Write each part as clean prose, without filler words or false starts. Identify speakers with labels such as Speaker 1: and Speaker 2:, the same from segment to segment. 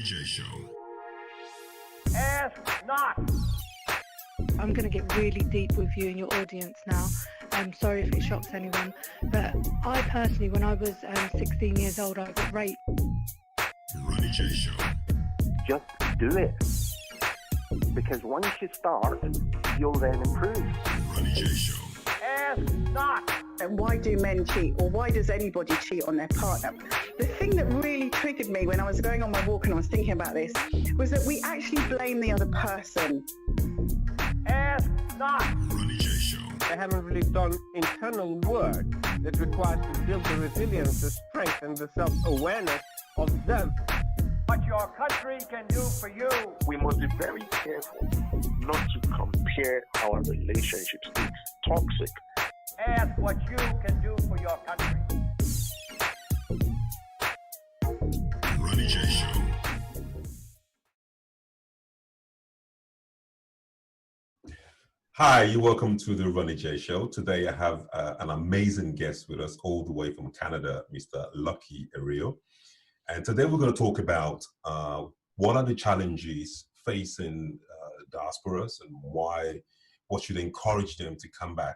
Speaker 1: J Show.
Speaker 2: Ask not.
Speaker 3: I'm going to get really deep with you and your audience now. I'm sorry if it shocks anyone, but I personally, when I was 16 years old, I got raped.
Speaker 1: Ronnie J Show.
Speaker 2: Just do it. Because once you start, you'll then improve.
Speaker 1: Ronnie J Show.
Speaker 2: Ask not.
Speaker 4: And why do men cheat, or why does anybody cheat on their partner? The thing that really triggered me when I was going on my walk and I was thinking about this was that we actually blame the other person.
Speaker 2: Ask not.
Speaker 1: Ronnie J Show.
Speaker 5: They haven't really done internal work that requires to build the resilience, the strength, and the self-awareness of them.
Speaker 2: What your country can do for you.
Speaker 6: We must be very careful not to compare our relationships. It's toxic.
Speaker 2: Ask what you can do for your country.
Speaker 1: Ronnie J Show.
Speaker 7: Hi, you're welcome to the Ronnie J Show. Today I have an amazing guest with us all the way from Canada, Mr. Lucky Ario. And today we're going to talk about what are the challenges facing diasporas and what should encourage them to come back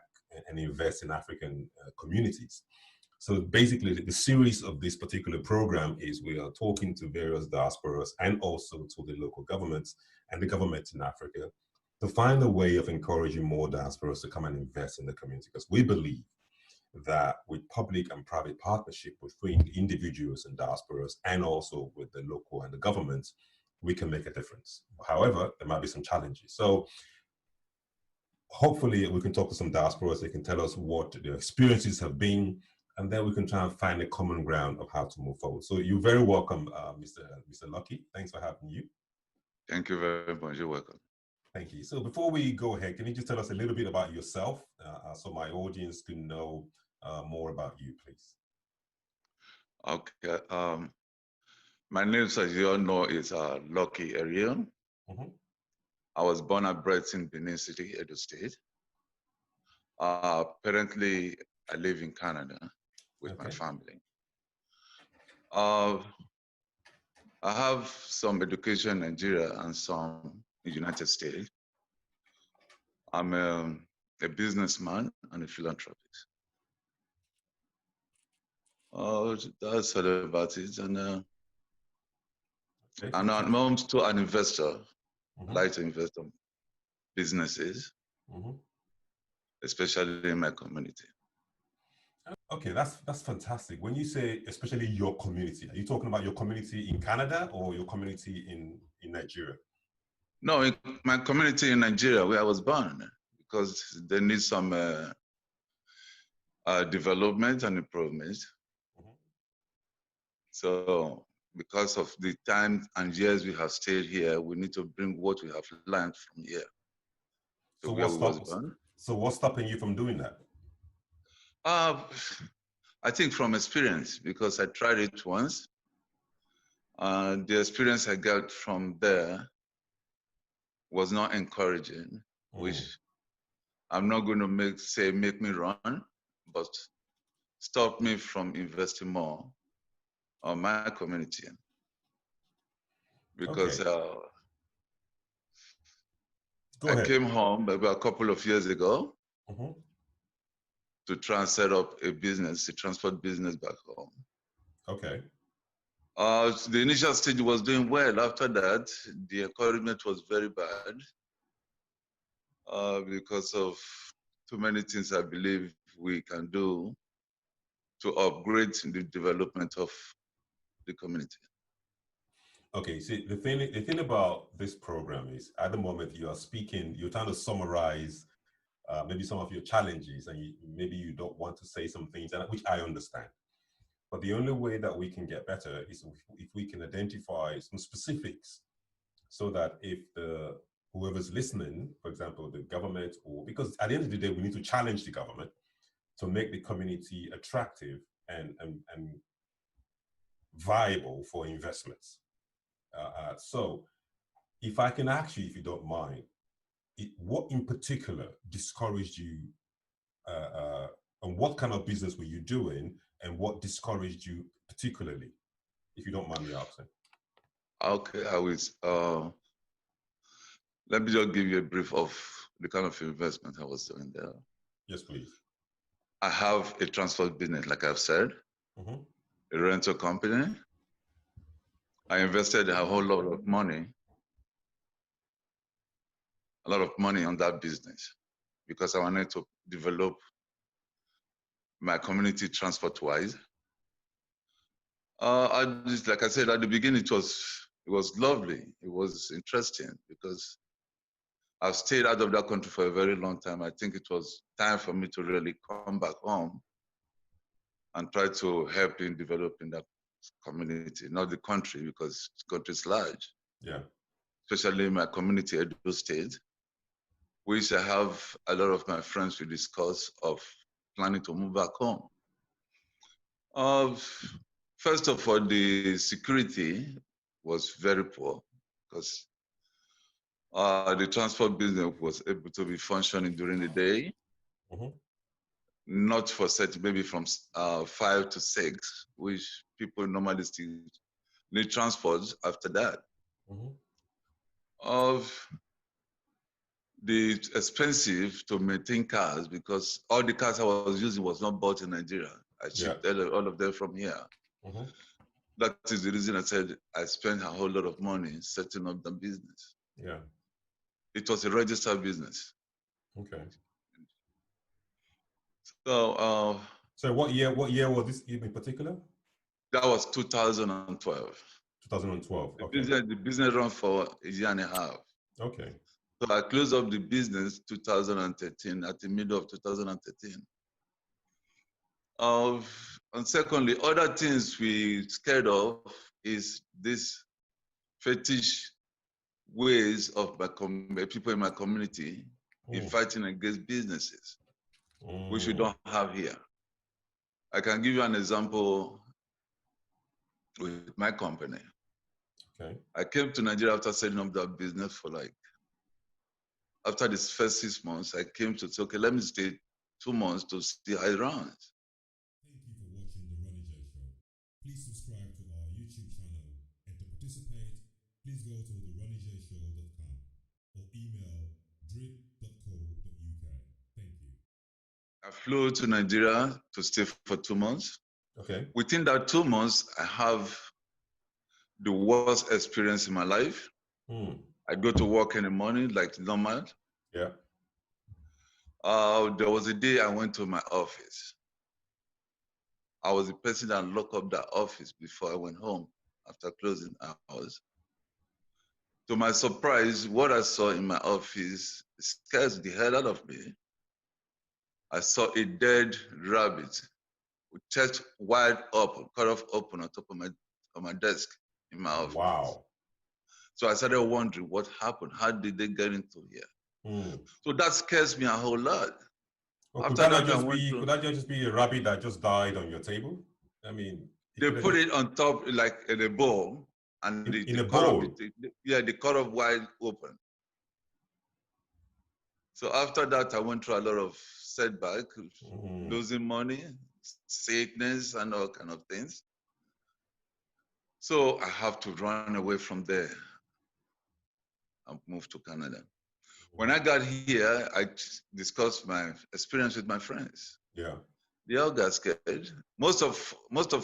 Speaker 7: and invest in African communities. So basically the series of this particular program is we are talking to various diasporas and also to the local governments and the government in Africa to find a way of encouraging more diasporas to come and invest in the community, because we believe that with public and private partnership between individuals and diasporas and also with the local and the governments, we can make a difference. However, there might be some challenges. So hopefully we can talk to some diasporas. They can tell us what their experiences have been, and then we can try and find a common ground of how to move forward. So you're very welcome, Mr. Lucky. Thanks for having you.
Speaker 8: Thank you very much. You're welcome.
Speaker 7: Thank you. So before we go ahead, can you just tell us a little bit about yourself so my audience can know more about you, please?
Speaker 8: Okay. My name, as you all know, is Lucky Ario.
Speaker 7: Mm-hmm.
Speaker 8: I was born and bred in Benin City, Edo State. Currently, I live in Canada with my family. I have some education in Nigeria and some in the United States. I'm a businessman and a philanthropist. That's all about it. And I'm also an investor. I like to invest in businesses, especially in my community.
Speaker 7: Okay, that's fantastic. When you say especially your community, are you talking about your community in Canada or your community in Nigeria?
Speaker 8: No, in my community in Nigeria, where I was born, because they need some development and improvement. So because of the time and years we have stayed here, we need to bring what we have learned from here.
Speaker 7: So what's stopping you from doing that?
Speaker 8: I think from experience, because I tried it once. The experience I got from there was not encouraging, which I'm not going to make me run, but stop me from investing more on my community. Because I came home maybe a couple of years ago to try and set up a business, a transport business back home.
Speaker 7: Okay.
Speaker 8: The initial stage was doing well. After that, the encouragement was very bad because of too many things I believe we can do to upgrade the development of the community.
Speaker 7: Okay, see, the thing about this program is at the moment you're trying to summarize maybe some of your challenges, and maybe you don't want to say some things, which I understand. But the only way that we can get better is if we can identify some specifics, so that if whoever's listening, for example, the government, because at the end of the day, we need to challenge the government to make the community attractive and viable for investments. So if I can ask you, if you don't mind, what in particular discouraged you, and what kind of business were you doing, and what discouraged you particularly, if you don't mind me asking?
Speaker 8: Okay, I will. Let me just give you a brief of the kind of investment I was doing there.
Speaker 7: Yes, please.
Speaker 8: I have a transport business, like I've said, a rental company. I invested a whole lot of money, on that business because I wanted to develop my community transport-wise. Like I said at the beginning, it was lovely. It was interesting because I've stayed out of that country for a very long time. I think it was time for me to really come back home and try to help in developing that community, not the country, because the country is large.
Speaker 7: Yeah.
Speaker 8: Especially my community, Edo State, which I have a lot of my friends we discuss of planning to move back home. First of all, the security was very poor because the transport business was able to be functioning during the day, not for set, maybe from 5 to 6, which people normally still need transport after that. The expensive to maintain cars because all the cars I was using was not bought in Nigeria. I shipped all of them from here. That is the reason I said I spent a whole lot of money setting up the business.
Speaker 7: Yeah.
Speaker 8: It was a registered business.
Speaker 7: Okay.
Speaker 8: So
Speaker 7: what year was this in particular?
Speaker 8: That was 2012.
Speaker 7: 2012. Okay.
Speaker 8: The business ran for a year and a half.
Speaker 7: Okay.
Speaker 8: So I closed up the business 2013, at the middle of 2013. And secondly, other things we scared of is this fetish ways of people in my community in fighting against businesses, which we don't have here. I can give you an example with my company.
Speaker 7: Okay.
Speaker 8: I came to Nigeria after setting up that business for after this first 6 months, I came to say, okay, let me stay 2 months to see how it runs.
Speaker 1: Thank you for watching the Ronnie J Show. Please subscribe to our YouTube channel, and to participate, please go to theronniejshow.com or email drip.co.uk. Thank you.
Speaker 8: I flew to Nigeria to stay for 2 months.
Speaker 7: Okay.
Speaker 8: Within that 2 months, I have the worst experience in my life. I go to work in the morning like normal.
Speaker 7: Yeah.
Speaker 8: There was a day I went to my office. I was the person that locked up that office before I went home after closing hours. To my surprise, what I saw in my office scares the hell out of me. I saw a dead rabbit with chest wide open, cut off open on top of my desk in my office.
Speaker 7: Wow.
Speaker 8: So I started wondering what happened. How did they get into here? So that scares me a whole lot.
Speaker 7: Well, could that just be a rabbit that just died on your table? I mean,
Speaker 8: they put it on top like in a bowl, and
Speaker 7: in a bowl.
Speaker 8: The cut off wide open. So after that, I went through a lot of setback, losing money, sickness, and all kind of things. So I have to run away from there and move to Canada. When I got here, I discussed my experience with my friends.
Speaker 7: Yeah.
Speaker 8: They all got scared. Most of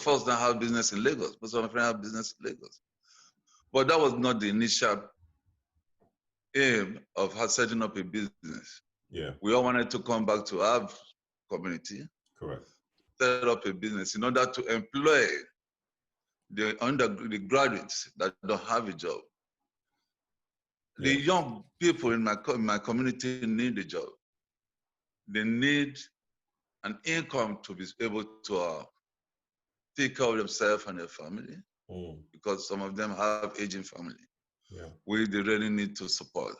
Speaker 8: us now have business in Lagos. Most of my friends have business in Lagos. But that was not the initial aim of setting up a business.
Speaker 7: Yeah.
Speaker 8: We all wanted to come back to our community.
Speaker 7: Correct.
Speaker 8: Set up a business in order to employ the graduates that don't have a job. The young people in my community need a job. They need an income to be able to take care of themselves and their family, because some of them have aging family, which they really need to support.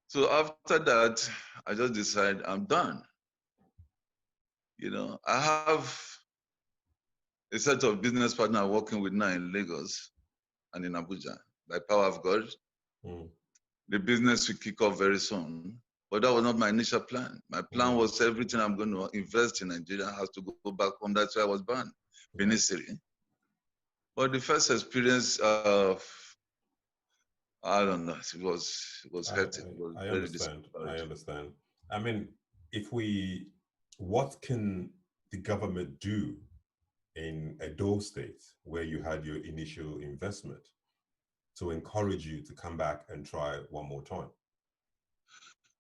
Speaker 8: So after that, I just decided I'm done. I have a set of business partners I'm working with now in Lagos and in Abuja. By power of God, the business will kick off very soon. But that was not my initial plan. My plan was everything I'm going to invest in Nigeria has to go back home. That's why I was born, Benin City. But the first experience of, I don't know, it was hectic. It was
Speaker 7: I
Speaker 8: very
Speaker 7: understand. I
Speaker 8: discouraging.
Speaker 7: understand. I mean, what can the government do in Edo State, where you had your initial investment, to encourage you to come back and try one more time?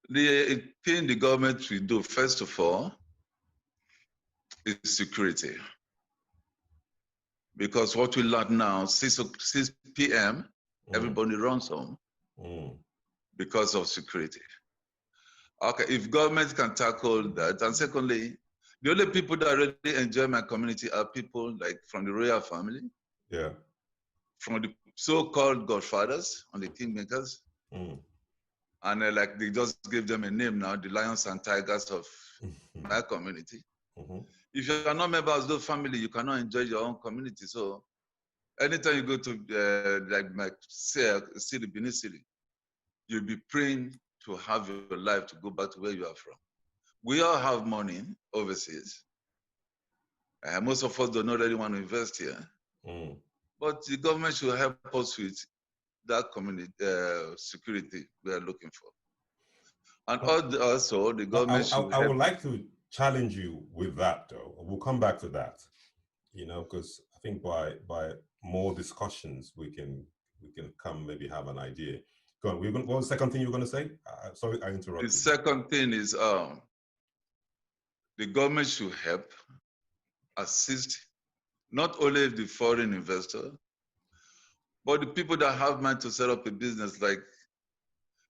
Speaker 8: The thing the government will do, first of all, is security. Because what we learn now, 6 p.m., everybody runs home because of security. Okay, if government can tackle that, and secondly, the only people that really enjoy my community are people like from the royal family, from the so-called godfathers and the kingmakers, and like they just gave them a name now, the lions and tigers of my community. If you are not members of those family, you cannot enjoy your own community. So anytime you go to like my city, Benin City, you'll be praying to have your life to go back to where you are from. We all have money overseas. Most of us don't really want to invest here. But the government should help us with that community security we are looking for. And also the government should
Speaker 7: I would like to challenge you with that, though. We'll come back to that, you know, because I think by more discussions we can come maybe have an idea. Go on. What was the second thing you were going to say? Sorry, I interrupted.
Speaker 8: The second thing is the government should help assist not only the foreign investor, but the people that have mind to set up a business, like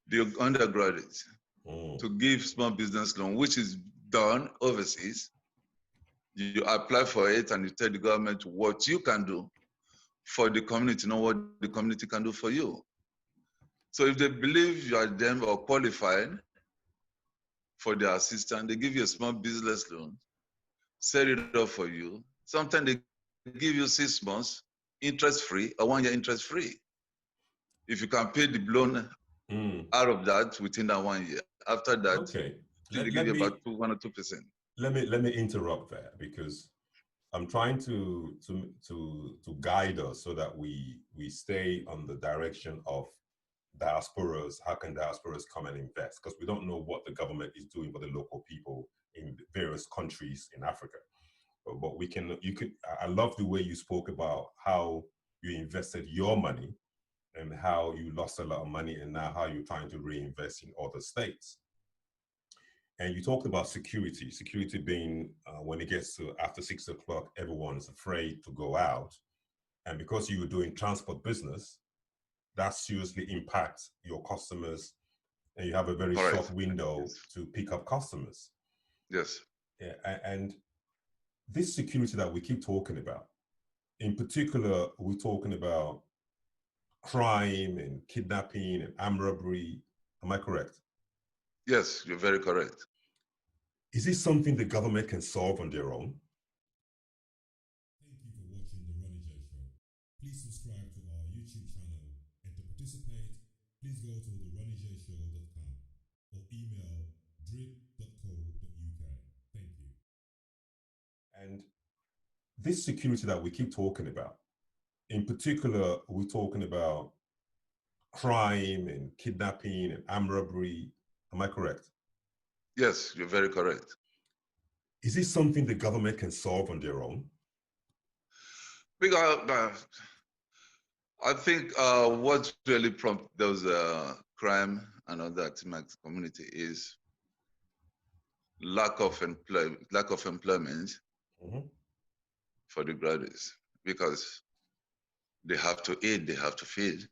Speaker 8: the undergraduates, to give small business loan, which is done overseas. You apply for it and you tell the government what you can do for the community, not what the community can do for you. So if they believe you are them or qualified for their assistance, they give you a small business loan, set it up for you. Sometimes they give you 6 months interest-free or 1 year interest-free. If you can pay the loan out of that within that 1 year. After that, they give you about 1 or 2%.
Speaker 7: Let me interrupt there, because I'm trying to guide us so that we stay on the direction of diasporas. How can diasporas come and invest? Because we don't know what the government is doing for the local people in various countries in Africa. But I love the way you spoke about how you invested your money and how you lost a lot of money, and now how you're trying to reinvest in other states. And you talked about security being when it gets to after 6 o'clock, everyone is afraid to go out. And because you were doing transport business, that seriously impacts your customers, and you have a very short window to pick up customers.
Speaker 8: Yes.
Speaker 7: Yeah, and this security that we keep talking about, in particular, we're talking about crime and kidnapping and armed robbery. Am I correct?
Speaker 8: Yes, you're very correct.
Speaker 7: Is this something the government can solve on their own?
Speaker 1: Thank you for watching the Ronnie J Show. Please subscribe to our YouTube channel, and to participate, please go to theronniejshow.com or email drip.co.uk. Thank you.
Speaker 7: And this security that we keep talking about, in particular, we're talking about crime and kidnapping and armed robbery. Am I correct?
Speaker 8: Yes, you're very correct.
Speaker 7: Is this something the government can solve on their own?
Speaker 8: Because I think what really prompts those crime and all that in my community is lack of employment for the graduates, because they have to eat, they have to feed.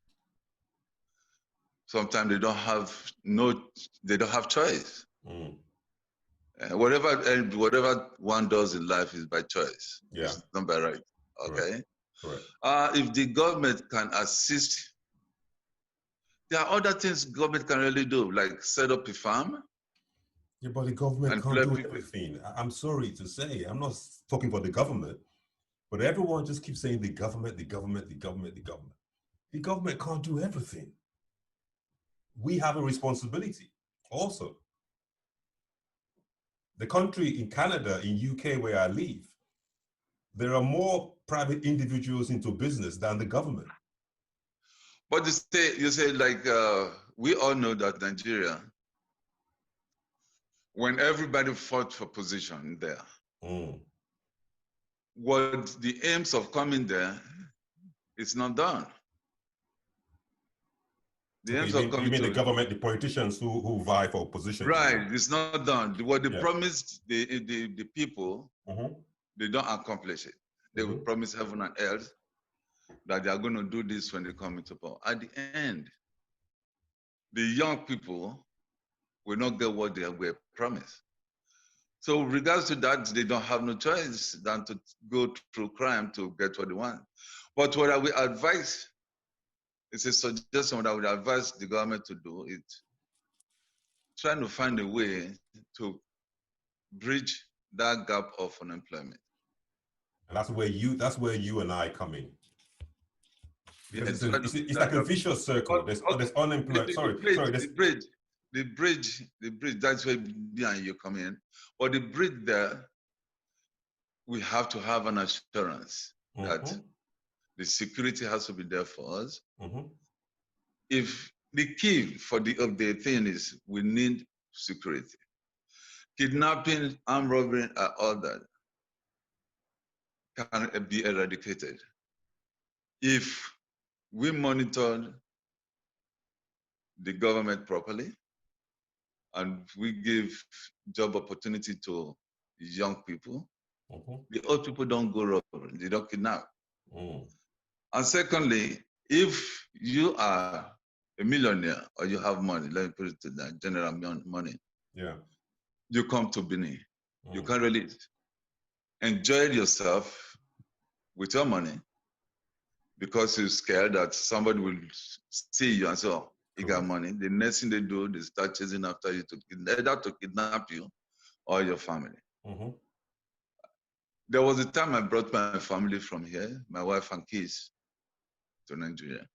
Speaker 8: Sometimes they don't have choice. Whatever one does in life is by choice.
Speaker 7: Yeah.
Speaker 8: It's not by right. Okay.
Speaker 7: Correct.
Speaker 8: If the government can assist, there are other things government can really do, like set up a farm.
Speaker 7: Yeah, but the government can't do everything. I'm sorry to say, I'm not talking for the government, but everyone just keeps saying the government, the government, the government, the government. The government can't do everything. We have a responsibility also. The country in Canada, in UK where I live, there are more private individuals into business than the government.
Speaker 8: But you say like, we all know that Nigeria, when everybody fought for position there, what the aims of coming there is not done. The aims of coming,
Speaker 7: you mean the government, the politicians who vie for position?
Speaker 8: Right, it's not done. What they promised the people, they don't accomplish it. They will promise heaven and earth that they are going to do this when they come into power. At the end, the young people will not get what they were promised. So with regards to that, they don't have no choice than to go through crime to get what they want. But what I will advise, it's a suggestion, what I would advise the government to do is trying to find a way to bridge that gap of unemployment.
Speaker 7: And that's where you and I come in. Because it's like a vicious circle. There's unemployed.
Speaker 8: The bridge. That's where me and you come in. But the bridge there, we have to have an assurance that the security has to be there for us. If the key for the thing is we need security. Kidnapping, armed robbery, and all that can be eradicated if we monitor the government properly and we give job opportunity to young people. The old people don't go robbery, they don't kidnap. And secondly, if you are a millionaire or you have money, let me put it to that, general money, you come to Benin, you can really enjoy yourself with your money because you're scared that somebody will see you and say, oh, you got money. The next thing they do, they start chasing after you either to kidnap you or your family. There was a time I brought my family from here, my wife and kids, to Nigeria.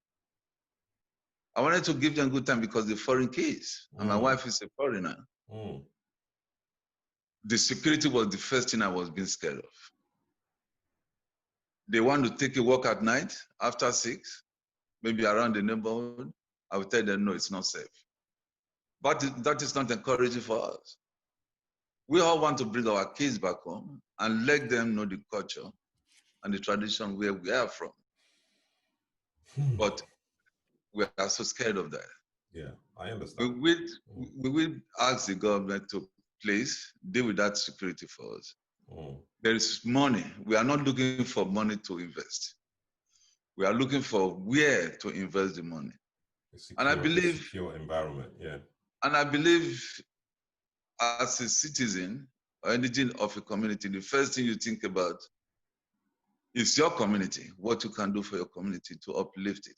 Speaker 8: I wanted to give them a good time because they're foreign kids, and my wife is a foreigner. The security was the first thing I was being scared of. They want to take a walk at night after 6, maybe around the neighborhood. I will tell them, no, it's not safe. But that is not encouraging for us. We all want to bring our kids back home and let them know the culture and the tradition where we are from. But we are so scared of that.
Speaker 7: Yeah, I understand.
Speaker 8: We will ask the government to please deal with that security for us. There is money. We are not looking for money to invest. We are looking for where to invest the money. And I believe
Speaker 7: secure environment,
Speaker 8: And I believe as a citizen or anything of a community, the first thing you think about is your community, what you can do for your community to uplift it.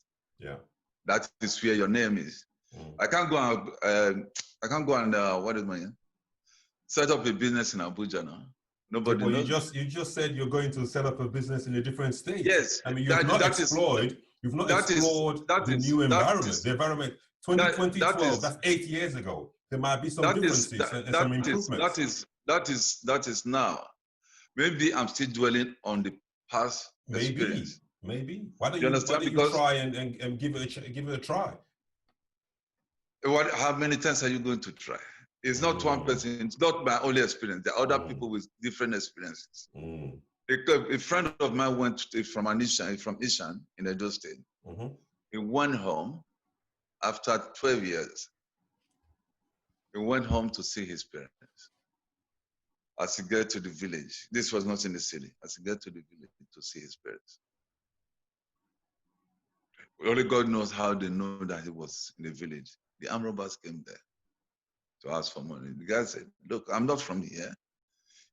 Speaker 8: That is where your name is. I can't go and what is my name? Set up a business in Abuja now. Nobody knows.
Speaker 7: You just said you're going to set up a business in a different state.
Speaker 8: Yes.
Speaker 7: I mean, you've not explored the new environment. The environment 2012, that's 8 years ago. There might be some differences and some improvements.
Speaker 8: That is now. Maybe I'm still dwelling on the past experience.
Speaker 7: Maybe. Why don't you try and give it a try?
Speaker 8: How many times are you going to try? It's not one person. It's not my only experience. There are other people with different experiences. A friend of mine went from Ishan in Edo State. He went home after 12 years. He went home to see his parents. As he got to the village, this was not in the city, as he got to the village to see his parents. Only God knows how they know that he was in the village. The armed robbers came there to ask for money. The guy said, look, I'm not from here.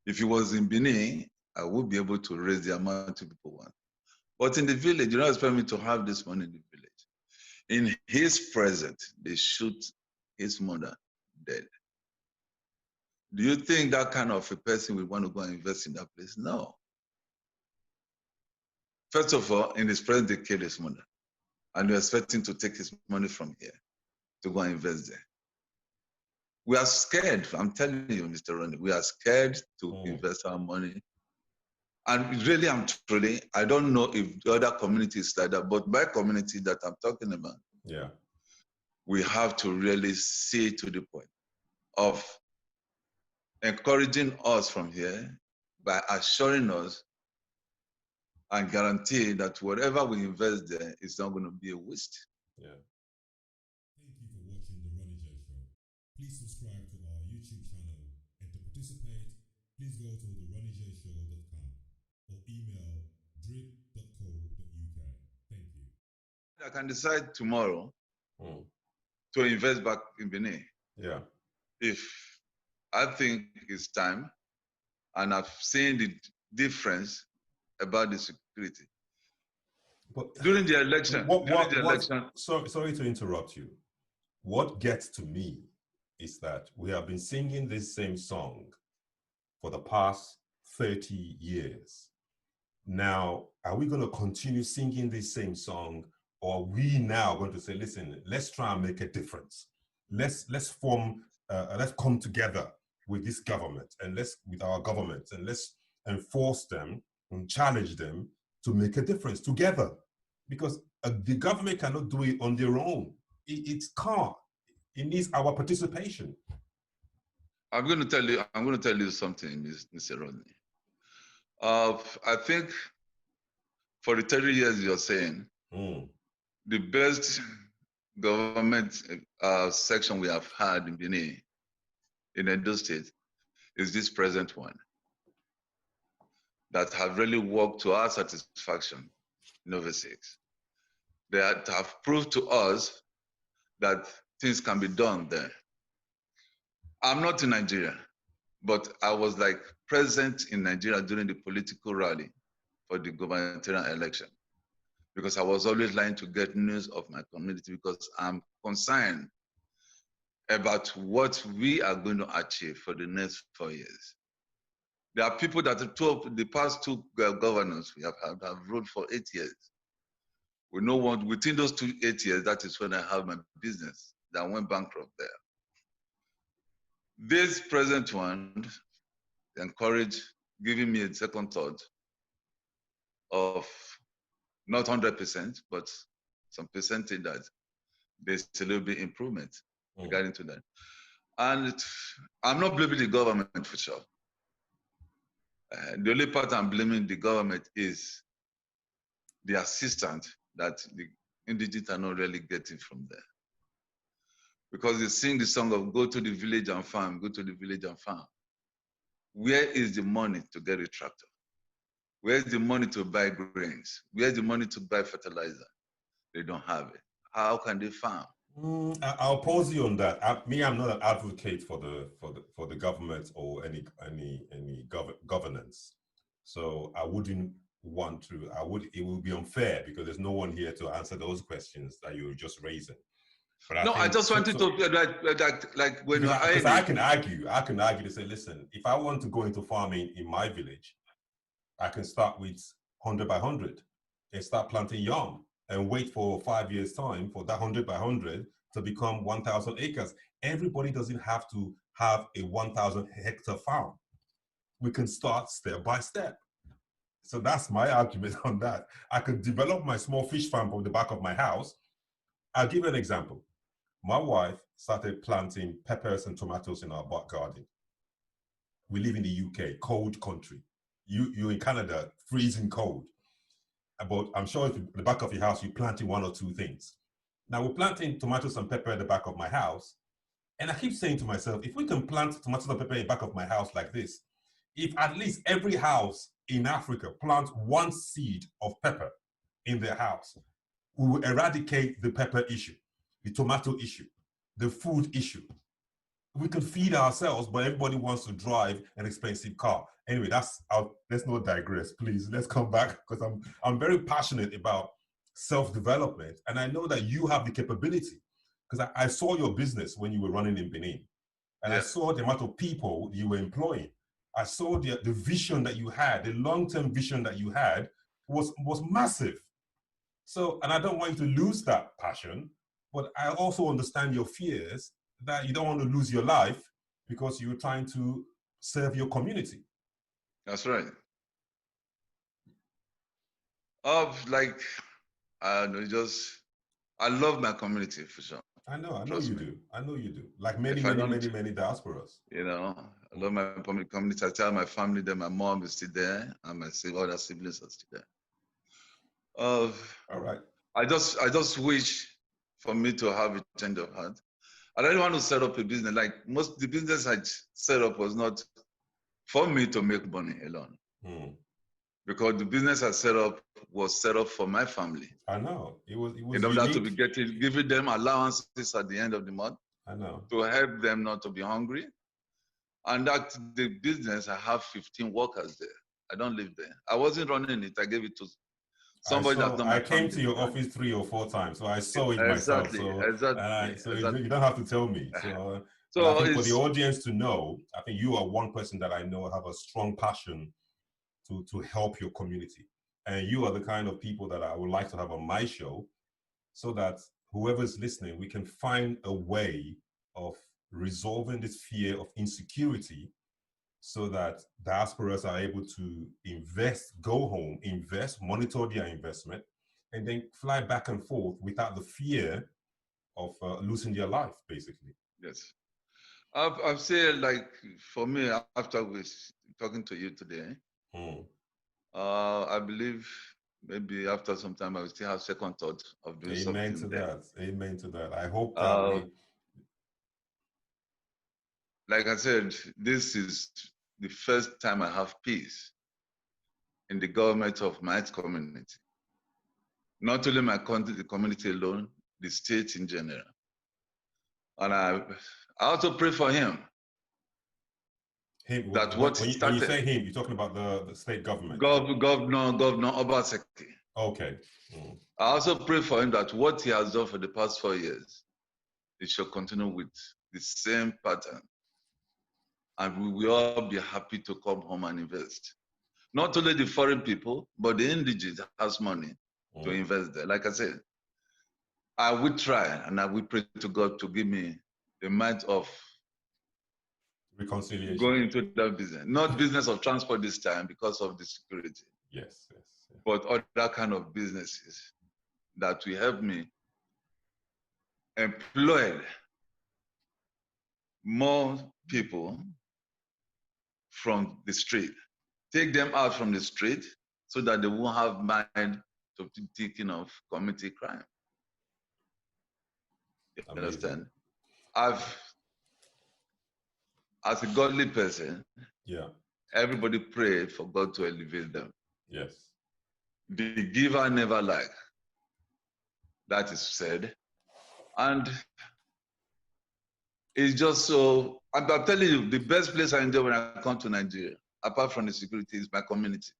Speaker 8: If he was in Benin, I would be able to raise the amount of people want. But in the village, you don't expect me to have this money in the village. In his presence, they shoot his mother dead. Do you think that kind of a person would want to go and invest in that place? No. First of all, in his presence, they killed his mother. And you're expecting to take his money from here to go and invest there. We are scared. I'm telling you, Mr. Ronnie, we are scared to invest our money And really, I'm truly, I don't know if the other communities like that, but my community that I'm talking about,
Speaker 7: Yeah.
Speaker 8: we have to really see to the point of encouraging us from here by assuring us and guarantee that whatever we invest there is not going to be a waste.
Speaker 7: Yeah.
Speaker 1: Thank you for watching the Ronnie J Show. Please subscribe to our YouTube channel, and to participate, please go to theronniejshow.com or email drip.co.uk. Thank you.
Speaker 8: I can decide tomorrow
Speaker 7: Mm.
Speaker 8: to invest back in Benin
Speaker 7: Yeah.
Speaker 8: if I think it's time, and I've seen the difference about the security.
Speaker 7: But
Speaker 8: During the election,
Speaker 7: sorry to interrupt you. What gets to me is that we have been singing this same song for the past 30 years. Now, are we going to continue singing this same song, or are we now going to say, listen, let's try and make a difference? Let's form, let's come together with this government and with our governments, and let's enforce them and challenge them to make a difference together, because the government cannot do it on their own. It can't. It needs our participation.
Speaker 8: I'm going to tell you something, Mr. Rodney. I think for the 30 years you're saying, the best government section we have had in Benin, in Edo State, is this present one that have really worked to our satisfaction in over 6. They have proved to us that things can be done there. I'm not in Nigeria, but I was like present in Nigeria during the political rally for the gubernatorial election, because I was always trying to get news of my community, because I'm concerned about what we are going to achieve for the next 4 years. There are people that the past 2 governors we have ruled for 8 years. We know what within those 8 years, that is when I have my business that went bankrupt there. This present one encouraged, giving me a second thought of not 100%, but some percentage that there's a little bit improvement regarding to that. And I'm not blaming the government for sure. The only part I'm blaming the government is the assistance that the indigenous are not really getting from there. Because they sing the song of go to the village and farm, go to the village and farm. Where is the money to get a tractor? Where's the money to buy grains? Where's the money to buy fertilizer? They don't have it. How can they farm?
Speaker 7: I'll pause you on that. I'm not an advocate for the government or any governance. So I wouldn't want to. It would be unfair, because there's no one here to answer those questions that you were just raising. But I just wanted to like when you're because I can argue to say, listen, if I want to go into farming in my village, I can start with 100 by 100 and start planting yam and wait for 5 years' time for that 100 by 100 to become 1,000 acres. Everybody doesn't have to have a 1,000 hectare farm. We can start step by step. So that's my argument on that. I could develop my small fish farm from the back of my house. I'll give you an example. My wife started planting peppers and tomatoes in our back garden. We live in the UK, cold country. You in Canada, freezing cold. But I'm sure at the back of your house, you're planting 1 or 2 things. Now we're planting tomatoes and pepper at the back of my house. And I keep saying to myself, if we can plant tomatoes and pepper in the back of my house like this, if at least every house in Africa plants 1 seed of pepper in their house, we will eradicate the pepper issue, the tomato issue, the food issue. We can feed ourselves, but everybody wants to drive an expensive car. Anyway, let's not digress, please. Let's come back, because I'm very passionate about self-development, and I know that you have the capability, because I saw your business when you were running in Benin, and I saw the amount of people you were employing. I saw the vision that you had, the long-term vision that you had was massive. So, and I don't want you to lose that passion, but I also understand your fears that you don't want to lose your life because you're trying to serve your community.
Speaker 8: That's right. Like, I don't know, I love my community for sure.
Speaker 7: I know
Speaker 8: Trust
Speaker 7: you
Speaker 8: me.
Speaker 7: do. I know you do. Like many,
Speaker 8: If I
Speaker 7: many,
Speaker 8: don't,
Speaker 7: many, many diasporas.
Speaker 8: you know, I love my community. I tell my family that my mom is still there and my other siblings are still there.
Speaker 7: All right.
Speaker 8: I just wish for me to have a change of heart. I don't want to set up a business. Like most the business I set up was not for me to make money alone. Because the business I set up was set up for my family.
Speaker 7: I know. It was
Speaker 8: in order
Speaker 7: unique.
Speaker 8: to be giving them allowances at the end of the month.
Speaker 7: I know.
Speaker 8: To help them not to be hungry. And that the business, I have 15 workers there. I don't live there. I wasn't running it. I gave it to somebody that's not my
Speaker 7: I came
Speaker 8: family.
Speaker 7: to your office 3 or 4 times, so I saw it myself. So,
Speaker 8: Exactly.
Speaker 7: You don't have to tell me. So I think for the audience to know, I think you are one person that I know have a strong passion to help your community. And you are the kind of people that I would like to have on my show so that whoever's listening, we can find a way of resolving this fear of insecurity so that diasporas are able to invest, go home, invest, monitor their investment, and then fly back and forth without the fear of losing their life, basically.
Speaker 8: Yes. I've said, like, for me, after talking to you today, I believe maybe after some time I will still have second thought of doing something there.
Speaker 7: Amen to that. I hope that
Speaker 8: like I said, this is the first time I have peace in the government of my community. Not only my the community alone, the state in general. And I also pray for him.
Speaker 7: When you say him, you're talking about the state government.
Speaker 8: Governor Obaseki.
Speaker 7: Okay.
Speaker 8: I also pray for him that what he has done for the past 4 years, it shall continue with the same pattern. And we will all be happy to come home and invest. Not only the foreign people, but the indigenous has money to invest there. Like I said, I will try and I will pray to God to give me the mind of
Speaker 7: reconciliation,
Speaker 8: going into that business. Not business of transport this time because of the security.
Speaker 7: Yes.
Speaker 8: But other kind of businesses that will help me employ more people from the street. Take them out from the street so that they won't have mind to be thinking of committing crime. You understand? As a godly person, everybody prayed for God to elevate them.
Speaker 7: Yes.
Speaker 8: The giver never lack. That is said. And it's just so, I'm telling you, the best place I enjoy when I come to Nigeria, apart from the security, is my community.